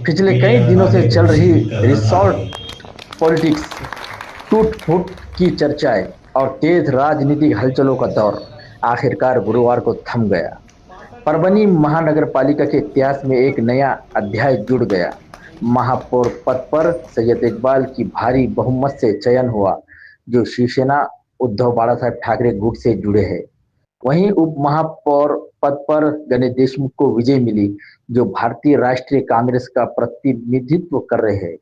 पिछले कई मीडिया दिनों से आगे चल रही बातचीत कर रहा था रिसॉर्ट अभी। पॉलिटिक्स, टूट-फूट की चर्चाएं और तेज राजनीतिक हलचलों का दौर आखिरकार गुरुवार को थम गया। परभनी महानगरपालिका के इतिहास में एक नया अध्याय जुड़ गया। महापौर पद पर सैयद इकबाल की भारी बहुमत से चयन हुआ, जो शिवसेना उद्धव बाला साहब ठाकरे गुट से जुड़े हैं। वहीं उप महापौर पद पर गणेश देशमुख को विजय मिली, जो भारतीय राष्ट्रीय कांग्रेस का प्रतिनिधित्व कर रहे हैं।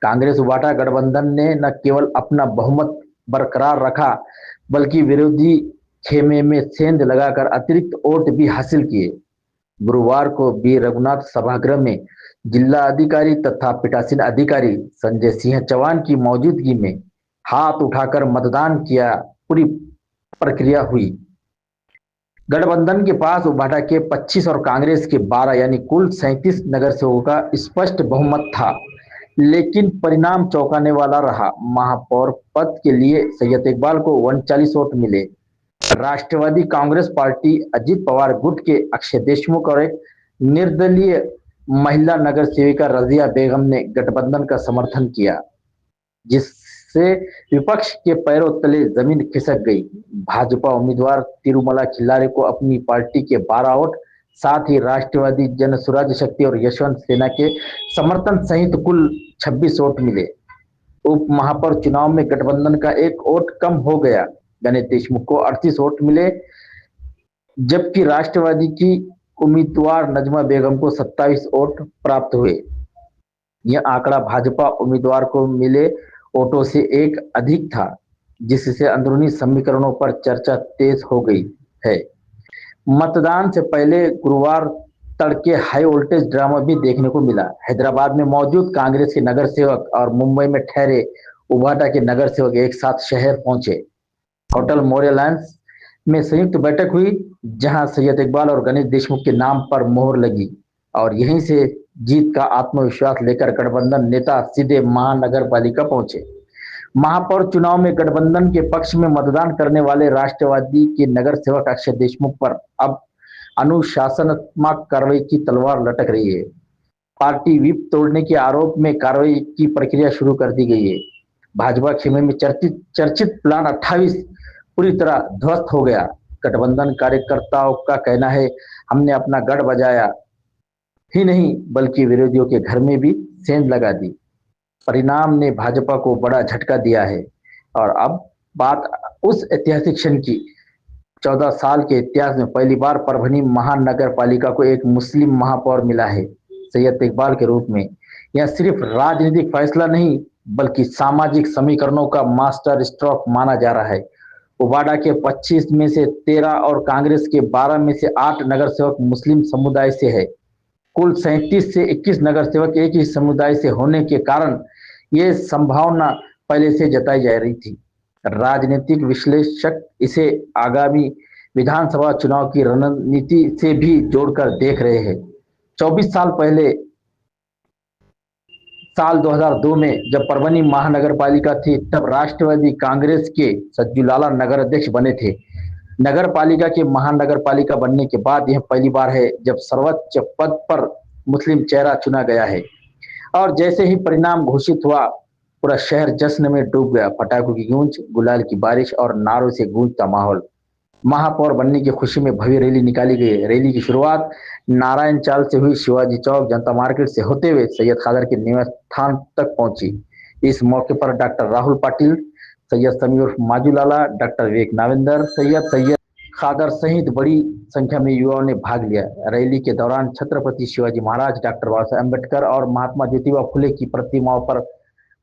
कांग्रेस वाटा गठबंधन ने न केवल अपना बहुमत बरकरार रखा, बल्कि विरोधी खेमे में सेंध लगाकर अतिरिक्त वोट भी हासिल किए। गुरुवार को बी रघुनाथ सभागृह में जिला अधिकारी तथा पीठासीन अधिकारी संजय सिंह चौहान की मौजूदगी में हाथ उठाकर मतदान किया पूरी प्रक्रिया हुई। गठबंधन के पास उबाटा के 25 और कांग्रेस के 12 यानी कुल 37 नगर सेवकों का स्पष्ट बहुमत था, लेकिन परिणाम चौंकाने वाला रहा। महापौर पद के लिए सैयद इकबाल को 39 वोट मिले। राष्ट्रवादी कांग्रेस पार्टी अजित पवार गुट के अक्षय देशमुख और एक निर्दलीय महिला नगर सेविका रजिया बेगम ने गठबंधन का समर्थन किया, जिससे विपक्ष के पैरों तले जमीन खिसक गई। भाजपा उम्मीदवार तिरुमला खिल्लारे को अपनी पार्टी के 12 वोट, साथ ही राष्ट्रवादी जन स्वराज शक्ति और यशवंत सेना के समर्थन सहित कुल 26 वोट मिले। उप महापौर चुनाव में गठबंधन का एक वोट कम हो गया। गणेश देशमुख को 38 वोट मिले, जबकि राष्ट्रवादी की उम्मीदवार नजमा बेगम को 27 वोट प्राप्त हुए। यह आंकड़ा भाजपा उम्मीदवार को मिले वोटों से एक अधिक था, जिससे अंदरूनी समीकरणों पर चर्चा तेज हो गई है। मतदान से पहले गुरुवार तड़के हाई वोल्टेज ड्रामा भी देखने को मिला। हैदराबाद में मौजूद कांग्रेस के नगर सेवक और मुंबई में ठहरे उबाटा के नगर सेवक एक साथ शहर पहुंचे। होटल मोरेलांस में संयुक्त बैठक हुई, जहां सैयद इकबाल और गणेश देशमुख के नाम पर मोहर लगी और यहीं से जीत का आत्मविश्वास लेकर गठबंधन नेता सीधे महानगर पालिका पहुंचे। महापौर चुनाव में गठबंधन के पक्ष में मतदान करने वाले राष्ट्रवादी के नगर सेवक अक्षय देशमुख पर अब अनुशासनात्मक कार्रवाई की तलवार लटक रही है। पार्टी व्हिप तोड़ने के आरोप में कार्रवाई की प्रक्रिया शुरू कर दी गई है। भाजपा खेमे में चर्चित प्लान 28 पूरी तरह ध्वस्त हो गया। गठबंधन कार्यकर्ताओं का कहना है, हमने अपना गढ़ बजाया ही नहीं, बल्कि विरोधियों के घर में भी सेंध लगा दी। परिणाम ने भाजपा को बड़ा झटका दिया है और अब बात उस ऐतिहासिक क्षण की। 14 साल के इतिहास में पहली बार परभनी महानगर पालिका को एक मुस्लिम महापौर मिला है, सैयद इकबाल के रूप में। यह सिर्फ राजनीतिक फैसला नहीं, बल्कि सामाजिक समीकरणों का मास्टर स्ट्रोक माना जा रहा है। उबाडा के 25 में से 13 और कांग्रेस के 12 में से 8 नगर सेवक मुस्लिम समुदाय से है। कुल 37 से 21 नगर सेवक एक ही समुदाय से होने के कारण ये संभावना पहले से जताई जा रही थी। राजनीतिक विश्लेषक इसे आगामी विधानसभा चुनाव की रणनीति से भी जोड़कर देख रहे हैं। 24 साल पहले साल 2002 में जब परभनी महानगर पालिका थी, तब राष्ट्रवादी कांग्रेस के सज्जू लाला नगर अध्यक्ष बने थे। नगर पालिका के महानगर पालिका बनने के बाद यह पहली बार है जब सर्वोच्च पद पर मुस्लिम चेहरा चुना गया है। और जैसे ही परिणाम घोषित हुआ, पूरा शहर जश्न में डूब गया। पटाखों की गूंज, गुलाल की बारिश और नारों से गूंजता माहौल। महापौर बनने की खुशी में भव्य रैली निकाली गई। रैली की शुरुआत नारायण चाल से हुई, शिवाजी चौक, जनता मार्केट से होते हुए सैयद खादर के निवास स्थान तक पहुंची। इस मौके पर डॉक्टर राहुल पाटिल, सैयद समीर उर्फ माजूलाला, डॉक्टर विवेक नावेंदर, सैयद खादर सहित बड़ी संख्या में युवाओं ने भाग लिया। रैली के दौरान छत्रपति शिवाजी महाराज, डॉक्टर बाबा साहेब अम्बेडकर और महात्मा ज्योतिबा फुले की प्रतिमाओं पर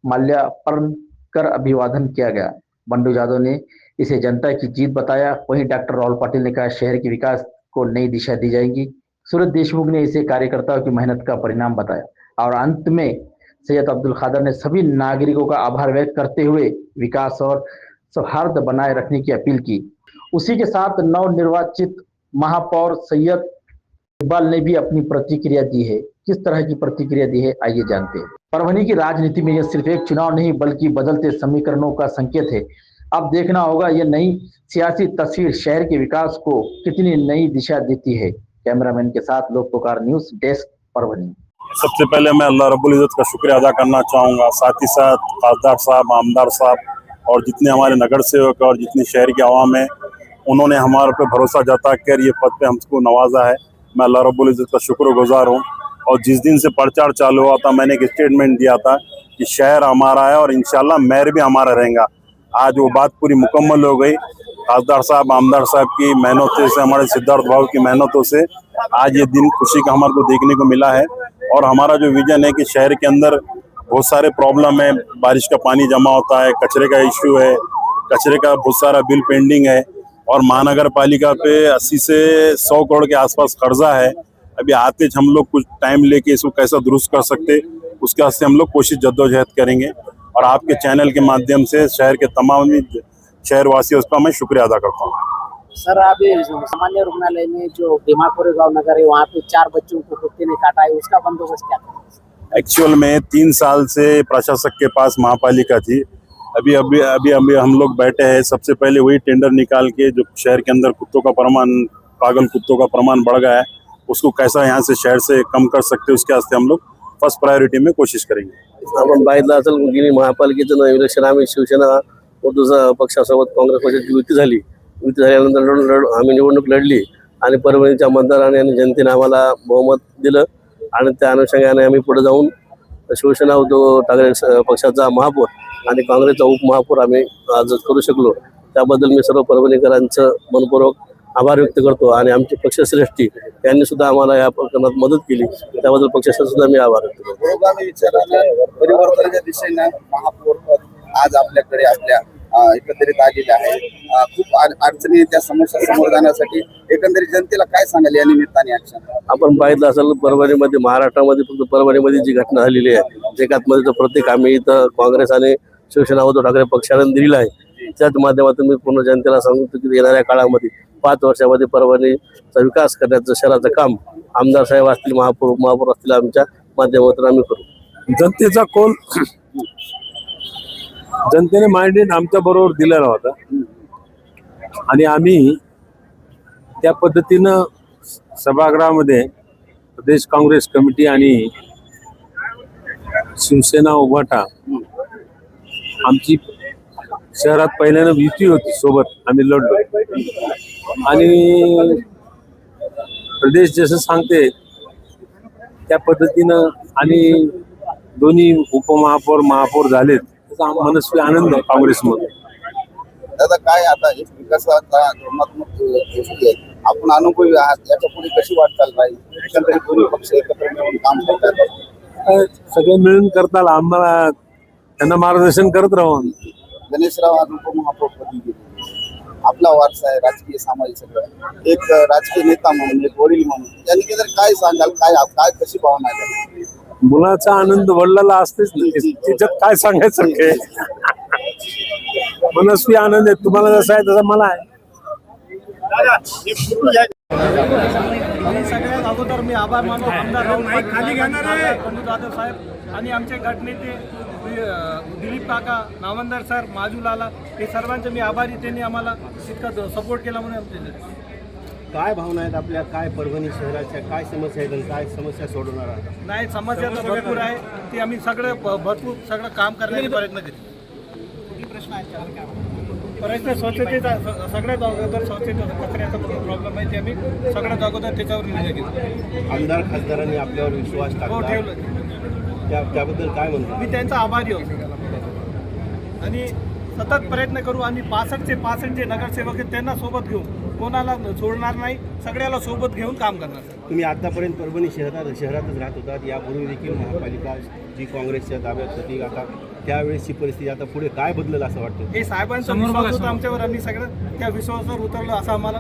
माल्यार्पण कर अभिवादन किया गया। बंडू यादव ने इसे जनता की जीत बताया। वहीं डॉक्टर राहुल पाटिल ने कहा, शहर के विकास को नई दिशा दी जाएगी। सूरज देशमुख ने इसे कार्यकर्ताओं की मेहनत का परिणाम बताया। और अंत में सैयद अब्दुल खादर ने सभी नागरिकों का आभार व्यक्त करते हुए विकास और सौहार्द बनाए रखने की अपील की। उसी के साथ नवनिर्वाचित महापौर सैयद इकबाल ने भी अपनी प्रतिक्रिया दी है। किस तरह की प्रतिक्रिया दी है, आइए जानते हैं। परभनी की राजनीति में यह सिर्फ एक चुनाव नहीं, बल्कि बदलते समीकरणों का संकेत है। अब देखना होगा यह नई सियासी तस्वीर शहर के विकास को कितनी नई दिशा देती है। कैमरामैन के साथ लोक पुकार न्यूज डेस्क, परभनी। सबसे पहले मैं अल्लाह रब्बुल इज़्ज़त का शुक्रिया अदा करना चाहूँगा, साथ ही साथ खासदार साहब, आमदार साहब और जितने हमारे नगर सेवक और जितनी शहर की आवाम है, उन्होंने हमारे पे भरोसा जता कर ये पद पे हमको नवाजा है। मैं अल्लाह रब्बुल इज़्ज़त का शुक्रगुजार हूँ। और जिस दिन से प्रचार चालू हुआ था, मैंने एक स्टेटमेंट दिया था कि शहर हमारा है और इंशाल्लाह मेयर भी हमारा रहेगा। आज वो बात पूरी मुकम्मल हो गई। खासदार साहब, आमदार साहब की मेहनतों से, हमारे सिद्धार्थ भाव की मेहनतों से आज ये दिन खुशी का हमारे को देखने को मिला है। और हमारा जो विजन है कि शहर के अंदर बहुत सारे प्रॉब्लम है, बारिश का पानी जमा होता है, कचरे का इश्यू है, कचरे का बहुत सारा बिल पेंडिंग है और महानगर पालिका पे 80 से 100 करोड़ के आसपास कर्जा है। अभी आते हम लोग कुछ टाइम लेके इसको कैसा दुरुस्त कर सकते, उसके वास्ते हम लोग कोशिश जद्दोजहद करेंगे। और आपके चैनल के माध्यम से शहर के तमाम शहरवासियों का मैं शुक्रिया अदा करता हूँ। सर, अभी सामान्य रुग्णालय में जो भीमापुर गांव नगर है, वहाँ पे 4 बच्चों को कुत्ते ने काटा है, उसका बंदोबस्त क्या करें? एक्चुअल में 3 साल से प्रशासक के पास महापालिका थी। अभी अभी अभी अभी हम लोग बैठे हैं, सबसे पहले वही टेंडर निकाल के जो शहर के अंदर कुत्तों का प्रमाण, पागल कुत्तों का प्रमाण बढ़ गया है, उसको कैसा यहाँ से शहर से कम कर सकते हैं, उसके वास्ते हम लोग फर्स्ट प्रायोरिटी में कोशिश करेंगे। आपण पाहिलं असेल की महापालिकेचं इलेक्शन आम्ही शिवसेना उद्धव पक्षासोबत काँग्रेस पक्षाची युती झाली. युती झाल्यानंतर आम्ही निवडणूक लढली आणि परभणीच्या मतदारांनी आणि जनतेने आम्हाला बहुमत दिलं आणि त्या अनुषंगाने आम्ही पुढे जाऊन शिवसेना उद्धव ठाकरे पक्षाचा महापौर आणि काँग्रेसचा उपमहापौर आम्ही आज करू शकलो. त्याबद्दल मी सर्व परभणीकरांचं मनपूर्वक आभार व्यक्त करतो आणि आमचे पक्षश्रेष्ठी यांनी सुद्धा आम्हाला या प्रकरणात मदत केली, त्याबद्दल पक्षाचा सुद्धा मी आभार व्यक्त करतो. पुरोगामी विचाराने परिवर्तनाच्या दिशेने महापौर आज आपल्याकडे आपल्या एकंदरीत आलेले आहे. खूप अडचणी त्या समस्या समोर जाण्यासाठी एकंदरीत जनतेला काय सांगाल या निमित्ताने? आपण पाहिलं असेल परभणीमध्ये, महाराष्ट्रामध्ये फक्त परभणीमध्ये जी घटना झालेली आहे, एकात्मतेचं प्रत्येक आम्ही इथं काँग्रेस आणि शिवसेना उद्धव ठाकरे पक्षाने दिलेलं आहे. त्याच माध्यमातून मी पूर्ण जनतेला सांगतो की येणाऱ्या काळामध्ये 5 वर्षामध्ये परभणीचा विकास करण्याचं शहराचं काम आमदार साहेब असतील, महापौर असतील, आमच्या माध्यमातून आम्ही करू. जनतेचा कौल जनतेने मांडीन आमच्या बरोबर दिलेला होता आणि आम्ही त्या पद्धतीनं सभागृहामध्ये प्रदेश काँग्रेस कमिटी आणि शिवसेना उभाटा आमची शहरात पहिल्यानं युती होती, सोबत आम्ही लढलो आणि प्रदेश जसं सांगते त्या पद्धतीनं आणि दोन्ही उपमहापौर महापौर झालेत, त्याचा मनस्वी आनंद आहे काँग्रेसमध्ये. दादा, काय आता एक विकासाचा धोरणात्मक गोष्टी आहे, आपण अनुभवी आहात, याच्या पुढे कशी वाटचाल राहील? एकंदरीत दोन्ही पक्ष एकत्र मिळून काम करतात, सगळे मिळून करताल, आम्हाला त्यांना मार्गदर्शन करत राहून. गणेशराव आज उपमहापौरपदी गेले, आपला वारसा आहे राजकीय सामाजिक सगळं, एक राजकीय नेता म्हणून, एक वडील म्हणून, यांनी केलं काय सांगाल? काय काय कशी भावना आहे? मुलाचा आनंद वडिलाला असतेच, त्याच्यात काय सांगायचं? मनस्वी आनंद आहे, तुम्हाला जसा आहे तसा मला आहे. सगळ्यात अगोदर मी आभार मानतो आमदार खाली घेणार बंधू जाधव साहेब आणि आमचे गटनेते दिलीप काका, नावंदर सर, माजूलाला, हे सर्वांचे मी आभारी. त्यांनी आम्हाला इतका सपोर्ट केला म्हणून आमचे. काय भावना आहेत आपल्या? काय परभणी शहराच्या काय समस्या आहेत आणि काय समस्या सोडवणार आहात? नाही, समस्या तर भरपूर आहे, ती आम्ही भरपूर सगळं काम करण्याचा प्रयत्न करू. प्रश्न स्वच्छतेचा, सगळ्यात अगोदर स्वच्छतेचा, कचऱ्याचा प्रॉब्लेम आहे, ते आम्ही सगळ्यात अगोदर त्याच्यावर निर्णय घेतो. आमदार खासदारांनी आपल्यावर विश्वास टाकला, ठेवलं, त्याबद्दल काय म्हणतो? मी त्यांचा आभारी होतो आणि सतत प्रयत्न करू. आणि 65 जे नगरसेवक आहेत त्यांना सोबत घेऊन, कोणाला सोडणार नाही, सगळ्याला सोबत घेऊन काम करणार. तुम्ही आतापर्यंत परभणी शहरातच राहत होतात, यापूर्वी देखील महापालिका जी काँग्रेसच्या ताब्यात होती, आता त्यावेळेसची परिस्थिती, आता पुढे काय बदलेल असं वाटतं? हे साहेबांचा विश्वास होता आमच्यावर, आम्ही सगळं त्या विश्वासावर उतरलो असं आम्हाला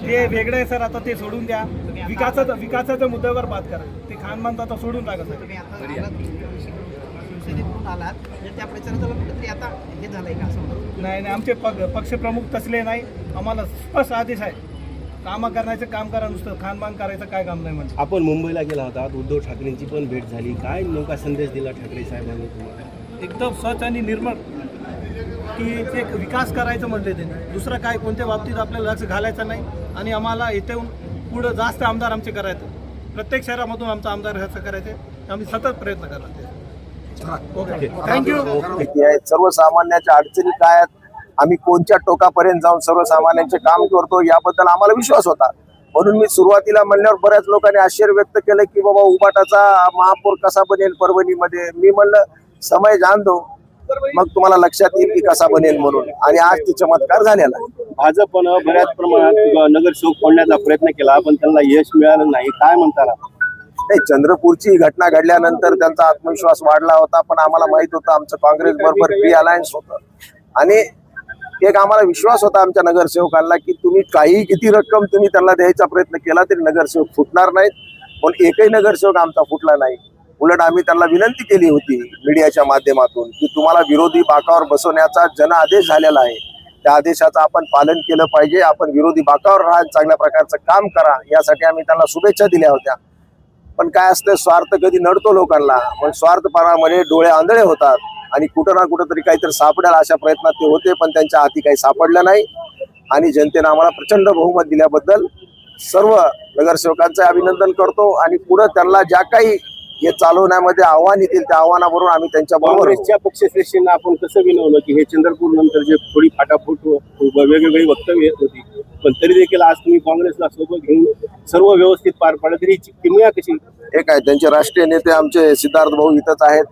ते वेगळं आहे सर, आता ते सोडून द्या. विकासाच्या मुद्द्यावर बात करा, ते खानमान आता सोडून टाका सर. नाही, आमचे पक्षप्रमुख तसले नाही, आम्हाला स्पष्ट आदेश आहे, काम करण्याचं काम करा, नुसतं खानमान करायचं काय काम नाही. म्हणजे आपण मुंबईला गेला होता, उद्धव ठाकरेंची पण भेट झाली, काय नेमका संदेश दिला ठाकरे साहेबांनी तुम्हाला? एकदम स्वच्छ आणि निर्मळ की एक विकास करायचं म्हटले त्यांनी, दुसरं काय कोणत्या बाबतीत आपल्याला लक्ष घालायचं नाही आणि आम्हाला इथून पुढं जास्त आमदार आमचे करायचं, प्रत्येक शहरामधून आमचा आमदार ह्याचं करायचे, आम्ही सतत प्रयत्न करणार. Okay, thank you. सर्वसामान्यांच्या अडचणी काय आहेत, आम्ही कोणत्या टोकापर्यंत जाऊन सर्वसामान्यांचे काम करतो याबद्दल आम्हाला विश्वास होता. म्हणून मी सुरुवातीला म्हणल्यावर बऱ्याच लोकांनी आश्चर्य व्यक्त केलं की बाबा उबाटाचा महापौर कसा बनेल परभणीमध्ये. मी म्हणलं समय जाण दो, मग तुम्हाला लक्षात येईल की कसा बनेल म्हणून, आणि आज ते चमत्कार झालेला आहे. भाजपनं बऱ्याच प्रमाणात नगरसेवक फोडण्याचा प्रयत्न केला पण त्यांना यश मिळालं नाही, काय म्हणता? नाही, चंद्रपूरची घटना घडल्यानंतर त्यांचा आत्मविश्वास वाढला होता, पण आम्हाला माहित होतं आमचं काँग्रेस बरोबर प्री अलायन्स होतं आणि एक आम्हाला विश्वास होता आमच्या नगरसेवकांना की तुम्ही काही किती रक्कम तुम्ही त्यांना द्यायचा प्रयत्न केला तरी नगरसेवक फुटणार नाहीत. पण एकही नगरसेवक आमचा फुटला नाही. उलट आम्ही त्यांना विनंती केली होती मीडियाच्या माध्यमातून की तुम्हाला विरोधी बाकावर बसवण्याचा जन आदेश झालेला आहे, त्या आदेशाचं आपण पालन केलं पाहिजे, आपण विरोधी बाकावर राहा, चांगल्या प्रकारचं काम करा, यासाठी आम्ही त्यांना शुभेच्छा दिल्या होत्या. पण काय असतं, स्वार्थ कधी नडतो लोकांना, मग स्वार्थपणामध्ये डोळे आंधळे होतात आणि कुठं ना कुठं तरी काहीतरी सापडेल अशा प्रयत्नात ते होते, पण त्यांच्या हाती काही सापडलं नाही. आणि जनतेनं आम्हाला प्रचंड बहुमत दिल्याबद्दल सर्व नगरसेवकांचं अभिनंदन करतो आणि पुढे त्यांना ज्या काही हे चालवण्यामध्ये आव्हान येतील त्या आव्हानाबरोबर आम्ही त्यांच्या बरोबर. काँग्रेसच्या पक्षश्रेष्ठींना आपण कसं विनवलं की हे चंद्रपूर नंतर जे थोडी फाटाफूट वेगवेगळी वक्तव्य येत होती, पण तरी देखील आज तुम्ही काँग्रेसला सोबत घेऊन सर्व व्यवस्थित पार पाडलं, तरी किमया कशी? हे काय, त्यांचे राष्ट्रीय नेते आमचे सिद्धार्थ भाऊ इथंच आहेत.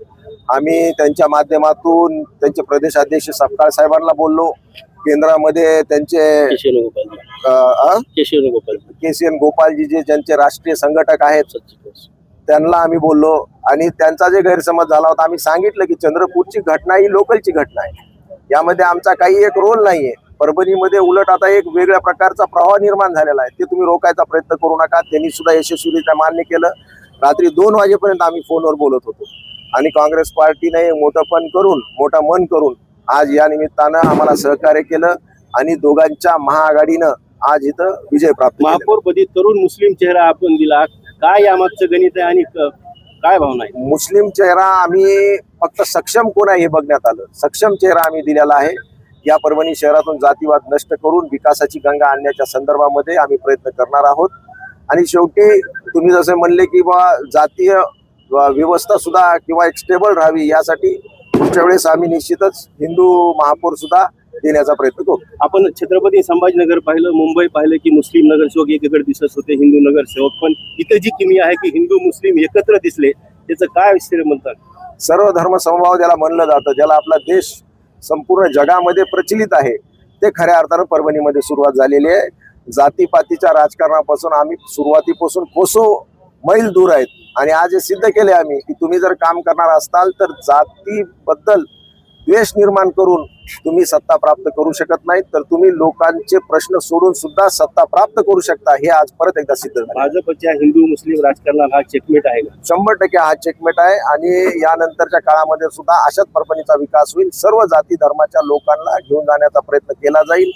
आम्ही त्यांच्या माध्यमातून त्यांचे प्रदेश अध्यक्ष सपकाळ साहेबांना बोललो, केंद्रामध्ये त्यांचे केसीएन गोपालजी जे ज्यांचे राष्ट्रीय संघटक आहेत त्यांना आम्ही बोललो आणि त्यांचा जे गैरसमज झाला होता आम्ही सांगितलं की चंद्रपूरची घटना ही लोकलची घटना आहे, यामध्ये आमचा काही एक रोल नाहीये. परभणीमध्ये उलट आता एक वेगळ्या प्रकारचा प्रवाह निर्माण झालेला आहे, ते तुम्ही रोखायचा प्रयत्न करू नका. त्यांनी सुद्धा यशस्वीरित्या मान्य केलं. रात्री 2 वाजेपर्यंत आम्ही फोनवर बोलत होतो आणि काँग्रेस पार्टीने मोठं मन करून आज या निमित्तानं आम्हाला सहकार्य केलं आणि दोघांच्या महाआघाडीनं आज इथं विजय प्राप्त केला. महापौरपदी तरुण मुस्लिम चेहरा आपण दिला, काय यामागचं गणित आहे आणि काय भावना आहे? मुस्लिम चेहरा आम्ही फक्त सक्षम कोण आहे हे बघण्यात आलं, सक्षम चेहरा आम्ही दिलेला आहे. या परभणी शहरातून जातीवाद नष्ट करून विकासाची गंगा आणण्याच्या संदर्भामध्ये आम्ही प्रयत्न करणार आहोत. आणि शेवटी तुम्ही जसे म्हणले की बा जातीय व्यवस्था सुद्धा किंवा एक स्टेबल राहावी, यासाठी पुढच्या वेळेस आम्ही निश्चितच हिंदू महापौर सुद्धा देण्याचा प्रयत्न करू. आपण छत्रपती संभाजीनगर पाहिलं, मुंबई पाहिलं की मुस्लिम नगरसेवक एकीकडे दिसत होते, हिंदू नगरसेवक, पण इथे जी किमया आहे की हिंदू मुस्लिम एकत्र दिसले, त्याचं काय विषय म्हणतात? सर्व धर्म समभाव ज्याला म्हणलं जातं, ज्याला आपला देश संपूर्ण जगामध्ये प्रचलित आहे, ते खऱ्या अर्थानं परभणीमध्ये सुरुवात झालेली आहे. जातीपातीच्या राजकारणापासून आम्ही सुरुवातीपासून कोसो मैल दूर आहेत आणि आज हे सिद्ध केले आम्ही की तुम्ही जर काम करणार असताल तर जातीबद्दल द्वेष निर्माण करून तुम्ही सत्ता प्राप्त करू शकत नाही, तर तुम्ही लोकांचे प्रश्न सोडून सुद्धा सत्ता प्राप्त करू शकता. हे आज परत एकदा सिद्ध झालं. भाजपच्या हिंदू मुस्लिम राजकारणाला हा चेकमेट आहे का? 100% हा चेकमेट आहे आणि यानंतरच्या काळामध्ये सुद्धा अशाच परभणीचा विकास होईल. सर्व जाती धर्माच्या लोकांना घेऊन जाण्याचा प्रयत्न केला जाईल.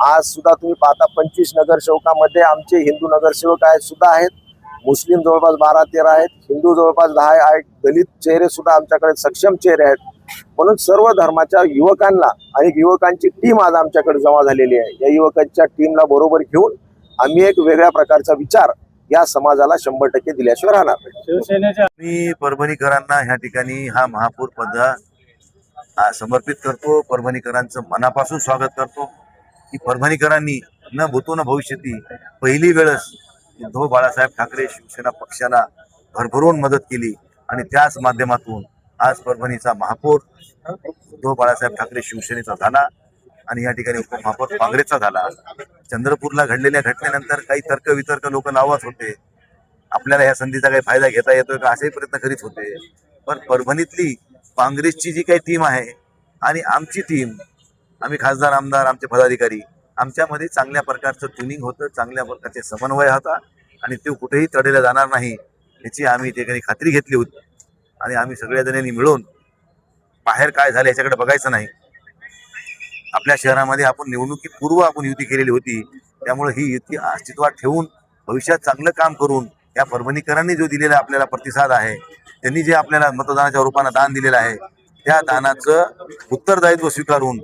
आज सुद्धा तुम्ही पाहता 25 नगरसेवकामध्ये आमचे हिंदू नगरसेवक सुद्धा आहेत, मुस्लिम जवळपास 12-13 आहेत, हिंदू जवळपास 10 आहेत, दलित चेहरे सुद्धा आमच्याकडे सक्षम चेहरे आहेत. म्हणून सर्व धर्माच्या युवकांना आणि युवकांची टीम आज आमच्याकडे जमा झालेली आहे. या युवकांच्या टीमला बरोबर घेऊन आम्ही एक वेगळ्या प्रकारचा विचार या समाजाला 100% दिल्याशिवाय राहणार नाही. मी परभणीकरांना ह्या ठिकाणी हा महापौर पद समर्पित करतो. परभणीकरांचं मनापासून स्वागत करतो की परभणीकरांनी न भूतो न भविष्यती पहिली वेळच उद्धव बाळासाहेब ठाकरे शिवसेना पक्षाला भरभरून मदत केली आणि त्याच माध्यमातून आज परभणीचा महापौर उद्धव बाळासाहेब ठाकरे शिवसेनेचा झाला आणि या ठिकाणी उपमहापौर काँग्रेसचा झाला. चंद्रपूरला घडलेल्या घटनेनंतर काही तर्कवितर्क लोक लावत होते, आपल्याला या संधीचा काही फायदा घेता येतोय का असेही प्रयत्न करीत होते. पण परभणीतली काँग्रेसची जी काही टीम आहे आणि आमची टीम, आम्ही खासदार आमदार आमचे पदाधिकारी, आमच्यामध्ये चांगल्या प्रकारचं ट्युनिंग होतं, चांगल्या प्रकारचे समन्वय होता आणि ते कुठेही तडेला जाणार नाही याची आम्ही ठिकाणी खात्री घेतली होती. आणि आम्ही सगळ्या जणांनी मिळून बाहेर काय झालं याच्याकडे बघायचं नाही. आपल्या शहरामध्ये आपण निवडणुकीपूर्व आपण युती केलेली होती, त्यामुळे ही युती अस्तित्वात ठेवून भविष्यात चांगलं काम करून या परभणीकरांनी जो दिलेला आपल्याला प्रतिसाद आहे, त्यांनी जे आपल्याला मतदानाच्या रूपानं दान दिलेलं आहे, त्या दानाचं उत्तरदायित्व स्वीकारून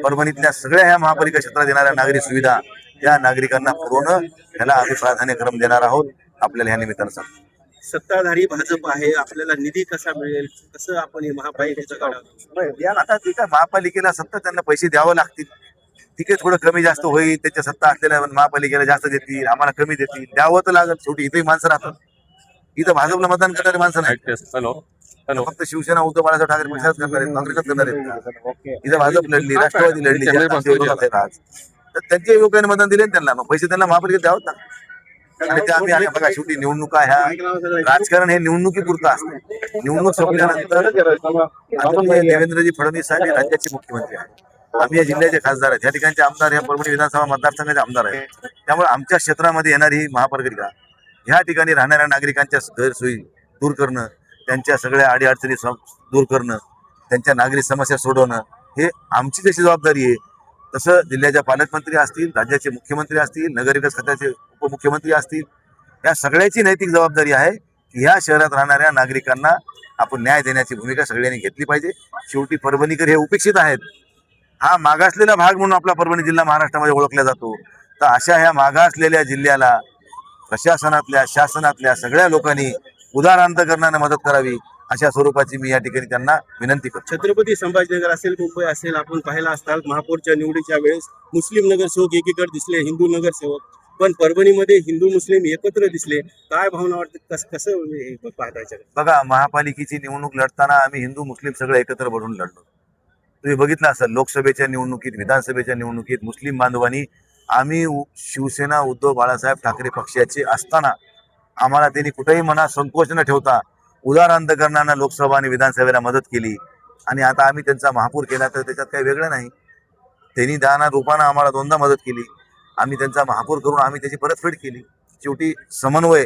परभणीतल्या सगळ्या ह्या महापालिका क्षेत्रात येणाऱ्या नागरी सुविधा त्या नागरिकांना पुरवणं याला आम्ही प्राधान्यक्रम देणार आहोत. आपल्याला ह्या निमित्तानं सांगतो. सत्ताधारी भाजप आहे, आपल्याला निधी कसा मिळेल, कसं आपण हे महापालिकेचं काढा? आता ठीक आहे, महापालिकेला सत्ता त्यांना पैसे द्यावं लागतील. ठीक आहे, थोडं कमी जास्त होईल, त्याच्या सत्ता असलेल्या महापालिकेला जास्त देतील, आम्हाला कमी देतील, द्यावं तर लागेल. शेवटी इथेही माणसं राहतात. इथं भाजपला मतदान करणारे माणसं नाही. फक्त शिवसेना उद्धव बाळासाहेब ठाकरे पक्षात करणार आहेत, काँग्रेसच करणार आहेत. इथं भाजप लढली, राष्ट्रवादी लढली, आज तर त्यांच्या युवकांनी मतदान दिले त्यांना, मग पैसे त्यांना महापालिकेत द्यावं लागतात. आम्ही आता बघा, शेवटी निवडणुका ह्या राजकारण हे निवडणुकीपुरतं असतं. निवडणूक संपल्यानंतर देवेंद्रजी फडणवीस साहेब हे राज्याचे मुख्यमंत्री आहेत. आम्ही या जिल्ह्याचे खासदार आहेत. या ठिकाणचे आमदार या परभणी विधानसभा मतदारसंघाचे आमदार आहेत. त्यामुळे आमच्या क्षेत्रामध्ये येणारी ही महापालिका ह्या ठिकाणी राहणाऱ्या नागरिकांच्या गैरसोयी दूर करणं, त्यांच्या सगळ्या अडीअडचणी दूर करणं, त्यांच्या नागरिक समस्या सोडवणं हे आमची जशी जबाबदारी आहे, तसं जिल्ह्याच्या पालकमंत्री असतील, राज्याचे मुख्यमंत्री असतील, नगरविकास खात्याचे उपमुख्यमंत्री असतील, या सगळ्याची नैतिक जबाबदारी आहे की ह्या शहरात राहणाऱ्या नागरिकांना आपण न्याय देण्याची भूमिका सगळ्यांनी घेतली पाहिजे. शेवटी परभणीकर हे उपेक्षित आहेत. हा मागासलेला भाग म्हणून आपला परभणी जिल्हा महाराष्ट्रामध्ये ओळखला जातो. तर अशा ह्या मागासलेल्या जिल्ह्याला प्रशासनातल्या शासनातल्या सगळ्या लोकांनी उदारांतकरणाने मदत करावी, अशा स्वरूपाची मी या ठिकाणी त्यांना विनंती करतो. छत्रपती संभाजीनगर असेल, मुंबई असेल, आपण पाहिला असताल महापौरच्या निवडीच्या वेळेस मुस्लिम नगरसेवक एकीकडे दिसले, हिंदू नगरसेवक, पण परभणीमध्ये हिंदू मुस्लिम एकत्र दिसले. काय भावना वाटते, कसं पाहताय? बघा, महापालिकेची निवडणूक लढताना आम्ही हिंदू मुस्लिम सगळे एकत्र बघून लढलो. तुम्ही बघितलं असेल, लोकसभेच्या निवडणुकीत, विधानसभेच्या निवडणुकीत मुस्लिम बांधवांनी आम्ही शिवसेना उद्धव बाळासाहेब ठाकरे पक्षाचे असताना आम्हाला त्यांनी कुठेही मनात संकोच न ठेवता उदारांतकरणानं लोकसभा आणि विधानसभेला मदत केली. आणि आता आम्ही त्यांचा महापौर केला तर त्याच्यात काही वेगळं नाही. त्यांनी दाना रूपानं आम्हाला दोनदा मदत केली. आम्ही त्यांचा महापौर करून आम्ही त्याची परतफेड केली. शेवटी समन्वय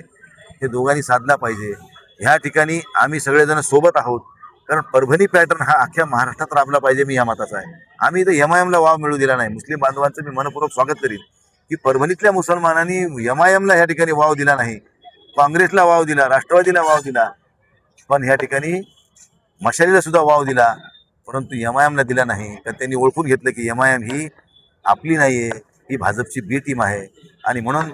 हे दोघांनी साधला पाहिजे. ह्या ठिकाणी आम्ही सगळेजण सोबत आहोत, कारण परभणी पॅटर्न हा अख्ख्या महाराष्ट्रात राबला पाहिजे, मी या मताचा आहे. आम्ही इथं एमआयएमला वाव मिळू दिला नाही. मुस्लिम बांधवांचं मी मनपूर्वक स्वागत करीन की परभणीतल्या मुसलमानांनी एमआयएमला ह्या ठिकाणी वाव दिला नाही, काँग्रेसला वाव दिला, राष्ट्रवादीला वाव दिला, पण ह्या ठिकाणी मशालीला सुद्धा वाव दिला, परंतु एमआयएमला दिला नाही. तर त्यांनी ओळखून घेतलं की एमआयएम ही आपली नाही आहे, ही भाजपची बी टीम आहे. आणि म्हणून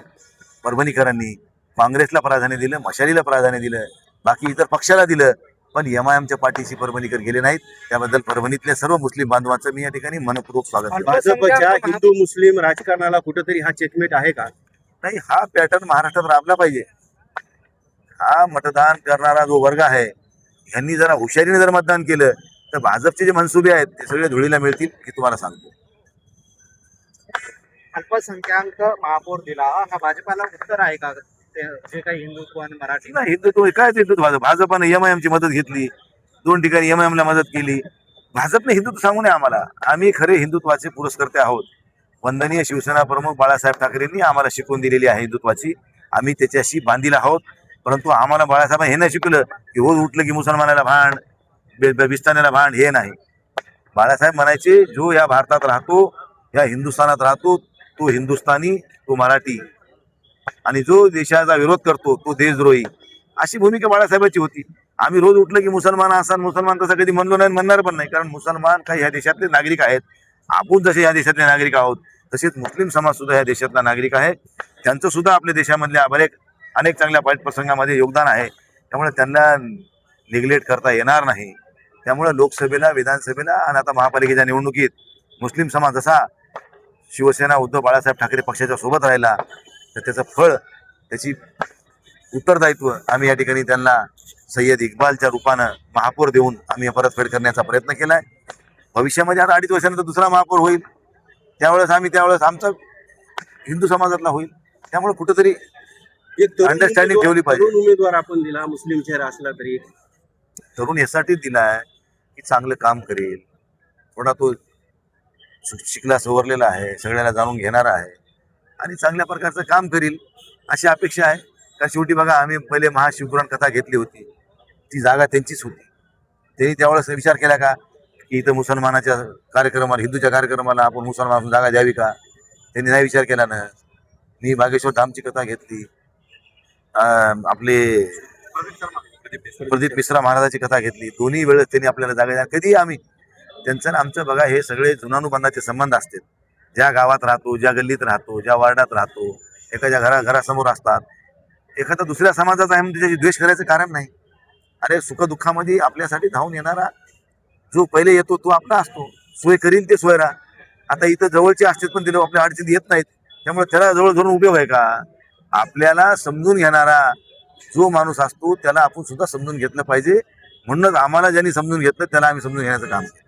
परभणीकरांनी काँग्रेसला प्राधान्य दिलं, मशालीला प्राधान्य दिलं, बाकी इतर पक्षाला दिलं, पण एमआयएमच्या पाठीशी परभणीकर गेले नाहीत. त्याबद्दल परभणीतल्या सर्व मुस्लिम बांधवांचं मी या ठिकाणी मनपूर्वक स्वागत करतो. भाजपच्या हिंदू मुस्लिम राजकारणाला कुठेतरी हा चेकमेट आहे का? नाही, हा पॅटर्न महाराष्ट्रात राबला पाहिजे. हा मतदान करणारा जो वर्ग आहे, यांनी जरा हुशारीने जर मतदान केलं तर भाजपचे जे मनसुबे आहेत ते सगळे धुळीला मिळतील, हे तुम्हाला सांगतो. अल्पसंख्याक महापौर दिला हा भाजपाला उत्तर आहे का? जे काही हिंदुत्व आणि मराठी हिंदुत्व काय हिंदुत्व? भाजपाने एमआयएमची मदत घेतली, 2 ठिकाणी एमआयएमला मदत केली. भाजपने हिंदुत्व सांगू नये आम्हाला. आम्ही खरे हिंदुत्वाचे पुरस्कर्ते आहोत. वंदनीय शिवसेना प्रमुख बाळासाहेब ठाकरेंनी आम्हाला शिकवून दिलेली आहे हिंदुत्वाची. आम्ही त्याच्याशी बांधील आहोत. परंतु आम्हाला बाळासाहेब हे नाही शिकवलं की रोज उठलं की मुसलमानाला भांड, बिस्तानेला भांड, हे नाही. बाळासाहेब म्हणायचे, जो या भारतात राहतो, या हिंदुस्थानात राहतो, तो हिंदुस्थानी, तो मराठी, आणि जो देशाचा विरोध करतो तो देशद्रोही, अशी भूमिका बाळासाहेबांची होती. आम्ही रोज उठलं की मुसलमान असा मुसलमान तसं कधी म्हणलो नाही, म्हणणार पण नाही, कारण मुसलमान काही ह्या देशातले नागरिक आहेत. आपण जसे या देशातले नागरिक आहोत तसेच मुस्लिम समाज सुद्धा या देशातला नागरिक आहे. त्यांचं सुद्धा आपल्या देशामधल्या अनेक चांगल्या वाईट प्रसंगामध्ये योगदान आहे. त्यामुळे त्यांना निग्लेक्ट करता येणार नाही. त्यामुळे लोकसभेला, विधानसभेला आणि आता महापालिकेच्या निवडणुकीत मुस्लिम समाज जसा शिवसेना उद्धव बाळासाहेब ठाकरे पक्षाच्या सोबत राहिला, तर त्याचं फळ, त्याची उत्तरदायित्व आम्ही या ठिकाणी त्यांना सय्यद इक्बालच्या रूपानं महापौर देऊन आम्ही परतफेड करण्याचा प्रयत्न केला आहे. भविष्यामध्ये आता 2.5 वर्षानंतर दुसरा महापौर होईल, त्यावेळेस आमचा हिंदू समाजातला होईल. त्यामुळे कुठेतरी एक अंडरस्टँडिंग ठेवली पाहिजे. उमेदवार आपण दिला, मुस्लिम चेहरा असला तरी तरुण यासाठी दिलाय की चांगलं काम करेल, थोडा तो शिकला सवरलेला आहे, सगळ्याला जाणून घेणारा आहे आणि चांगल्या प्रकारचं काम करील अशी अपेक्षा आहे. कारण शेवटी बघा, आम्ही पहिले महाशिवपुराण कथा घेतली होती, ती जागा त्यांचीच होती. त्यांनी त्यावेळेस विचार केला का की इथं मुसलमानाच्या कार्यक्रमाला, हिंदूच्या कार्यक्रमाला आपण मुसलमान जागा द्यावी का? त्यांनी नाही विचार केला ना. मी बागेश्वर धामची कथा घेतली, आपले प्रदीप मिश्रा महाराजाची कथा घेतली, दोन्ही वेळेस त्यांनी आपल्याला जागा द्या. कधी आम्ही त्यांचं आणि आमचं बघा, हे सगळे जुनानुबंधाचे संबंध असतात. ज्या गावात राहतो, ज्या गल्लीत राहतो, ज्या वार्डात राहतो, एखाद्या घरासमोर असतात, एखादा दुसऱ्या समाजाचा आहे म्हणून त्याच्याशी द्वेष करायचं कारण नाही. अरे सुखदुःखामध्ये आपल्यासाठी धावून येणारा जो पहिले येतो तो आपला असतो. सोय करीन ते सोयरा. आता इथं जवळचे असतात पण ते लोक आपल्या अडचणीत येत नाहीत, त्यामुळे त्याला जवळ धरून उपयोग आहे का? आपल्याला समजून घेणारा जो माणूस असतो त्याला आपण सुद्धा समजून घेतलं पाहिजे. म्हणूनच आम्हाला ज्यांनी समजून घेतलं त्याला आम्ही समजून घेण्याचं काम केलं.